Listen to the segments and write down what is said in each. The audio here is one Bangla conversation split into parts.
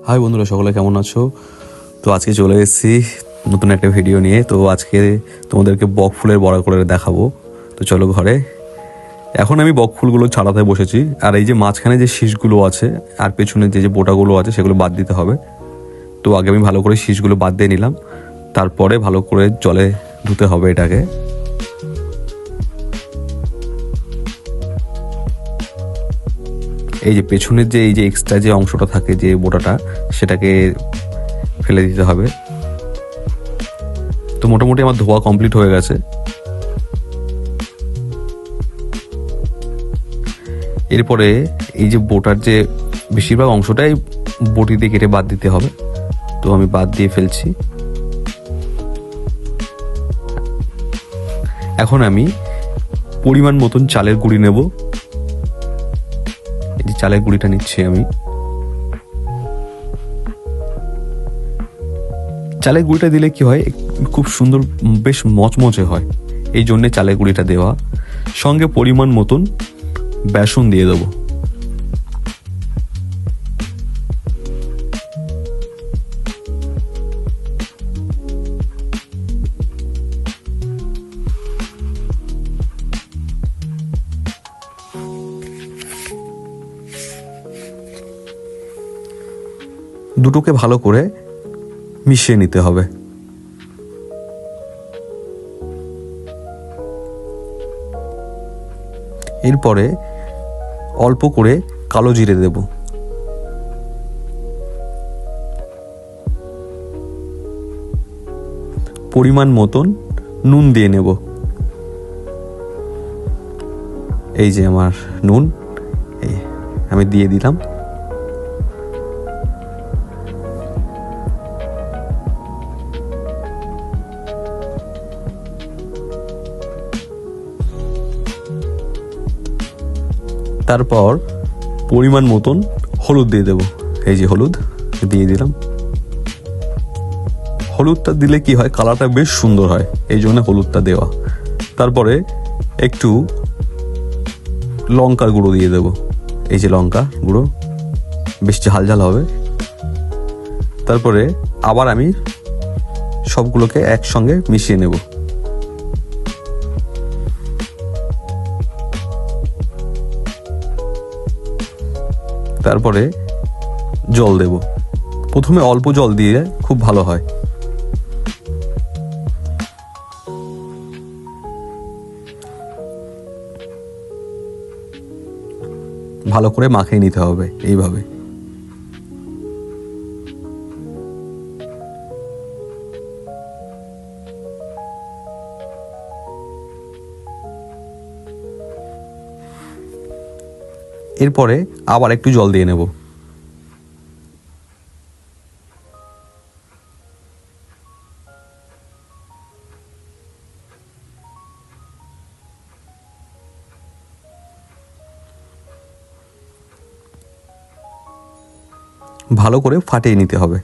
হাই বন্ধুরা, সকলে কেমন আছো? তো আজকে চলে এসেছি নতুন একটা ভিডিও নিয়ে। তো আজকে তোমাদেরকে বক ফুলের বড়া করে দেখাবো। তো চলো ঘরে। এখন আমি বক ফুলগুলো ছাড়াতে বসেছি। আর এই যে মাঝখানে যে শীষগুলো আছে আর পেছনে যে বোটাগুলো আছে সেগুলো বাদ দিতে হবে। তো আগে আমি ভালো করে শীষগুলো বাদ দিয়ে নিলাম, তারপরে ভালো করে জলে ধুতে হবে এটাকে। এই যে পেছনের যে এই যে এক্সট্রা যে অংশটা থাকে, যে বোটাটা, সেটাকে ফেলে দিতে হবে। তো মোটামুটি আমার ধোয়া কমপ্লিট হয়ে গেছে। এরপরে এই যে বোটার যে বেশিরভাগ অংশটাই বটি দিয়ে কেটে বাদ দিতে হবে। তো আমি বাদ দিয়ে ফেলছি। এখন আমি পরিমাণ মতন চালের গুঁড়ি নেব। এই যে চালের গুঁড়িটা নিচ্ছি আমি। চালের গুঁড়িটা দিলে কি হয়, খুব সুন্দর, বেশ মচমচে হয়, এই জন্যে চালের গুঁড়িটা দেওয়া। সঙ্গে পরিমাণ মতন বেসন দিয়ে দেবো। দুটোকে ভালো করে মিশিয়ে নিতে হবে। এরপরে অল্প করে কালো জিরে দেব। পরিমাণ মতন নুন দিয়ে নেব। এই যে আমার নুন, এই আমি দিয়ে দিলাম। তারপর পরিমাণ মতন হলুদ দিয়ে দেব। এই যে হলুদ দিয়ে দিলাম। হলুদটা দিলে কি হয়, কালারটা বেশ সুন্দর হয়, এই জন্য হলুদটা দেওয়া। তারপরে একটু লঙ্কার গুঁড়ো দিয়ে দেব। এই যে লঙ্কা গুঁড়ো, বেশ ঝাল ঝাল হবে। তারপরে আবার আমি সবগুলোকে একসঙ্গে মিশিয়ে নেব। তারপরে জল দেব। প্রথমে অল্প জল দিয়ে খুব ভালো হয়। ভালো করে মাখিয়ে নিতে হবে এইভাবে। এরপরে আবার একটু জল দিয়ে নেব। ভালো করে ফাটিয়ে নিতে হবে।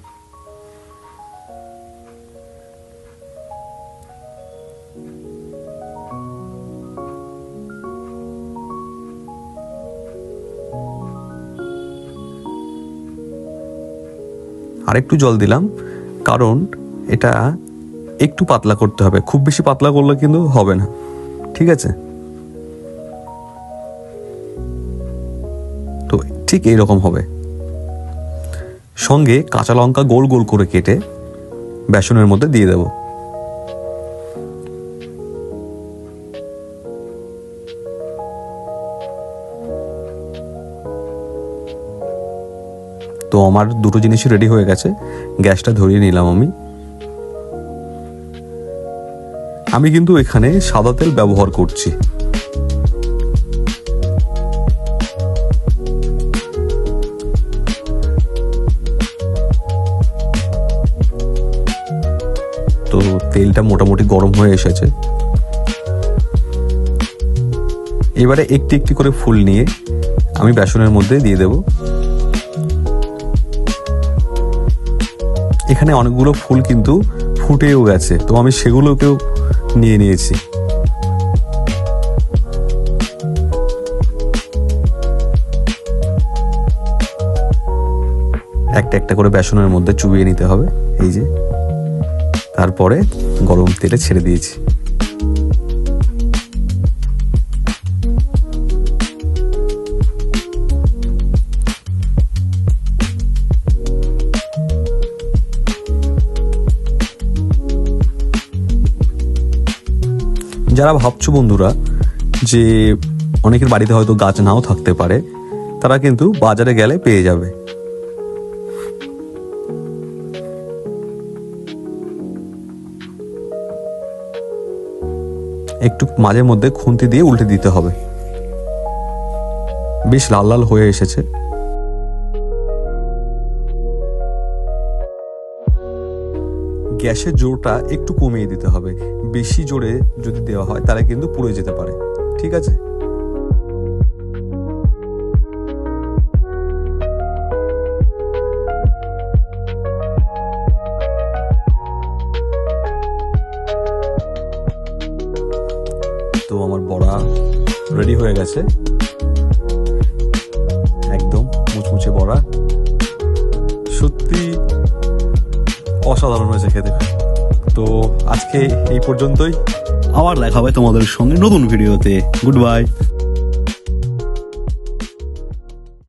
আর একটু জল দিলাম, কারণ এটা একটু পাতলা করতে হবে। খুব বেশি পাতলা করলে কিন্তু হবে না, ঠিক আছে? তো ঠিক এইরকম হবে। সঙ্গে কাঁচা লঙ্কা গোল গোল করে কেটে বেসনের মধ্যে দিয়ে দেব। তো আমার দুটো জিনিসই রেডি হয়ে গেছে। গ্যাসটা ধরিয়ে নিলাম আমি কিন্তু এখানে সাদা তেল ব্যবহার করছি। তো তেলটা মোটামুটি গরম হয়ে এসেছে। এবারে একটি একটি করে ফুল নিয়ে আমি বেসনের মধ্যে দিয়ে দেব। এখানে অনেকগুলো ফুল কিন্তু ফুটেও গেছে, তো আমি সেগুলোকেও নিয়ে নিয়েছি। একটা একটা করে বেসনের মধ্যে চুবিয়ে নিতে হবে, এই যে। তারপরে গরম তেলে ছেড়ে দিয়েছি। যারা ভাবছো বন্ধুরা যে অনেকের বাড়িতে হয়তো গাছ নাও থাকতে পারে, তারা কিন্তু বাজারে গেলে পেয়ে যাবে। একটু মাঝে মধ্যে খুন্তি দিয়ে উল্টে দিতে হবে। বেশ লাল লাল হয়ে এসেছে। গ্যাসের জোরটা একটু কমিয়ে দিতে হবে, বেশি জোরে যদি দেওয়া হয় তাহলে কিন্তু পুড়ে যেতে পারে, ঠিক আছে? তো আমার বড়া রেডি হয়ে গেছে, একদম মুচমুচে বড়া, সত্যি অসাধারণ হয়েছে খেতে। তো আজকে এই পর্যন্তই, আবার দেখা হবে তোমাদের সঙ্গে নতুন ভিডিওতে। Good bye.